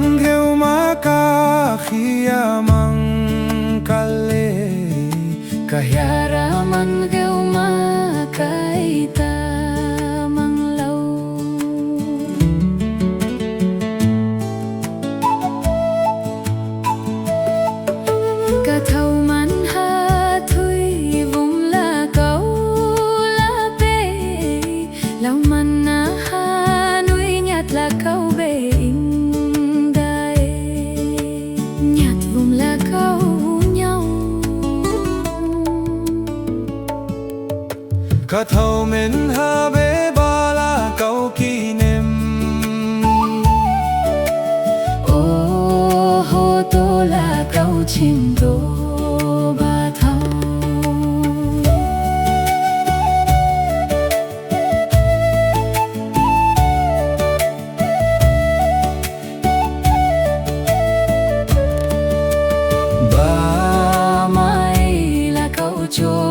mang theo má ca khia mang kale Kayara man geu ma kaita mang lâu. Cả thâu man ha thui vùng la câu la bê lau man na ha nuôi nhạt là câu bê in dae nhạt vùng la câu nhau. Cả thâu men ha bê ba la câu kỷ niệm. Ô hô tô là câu chim tô ba thâu. Ba mai là câu chua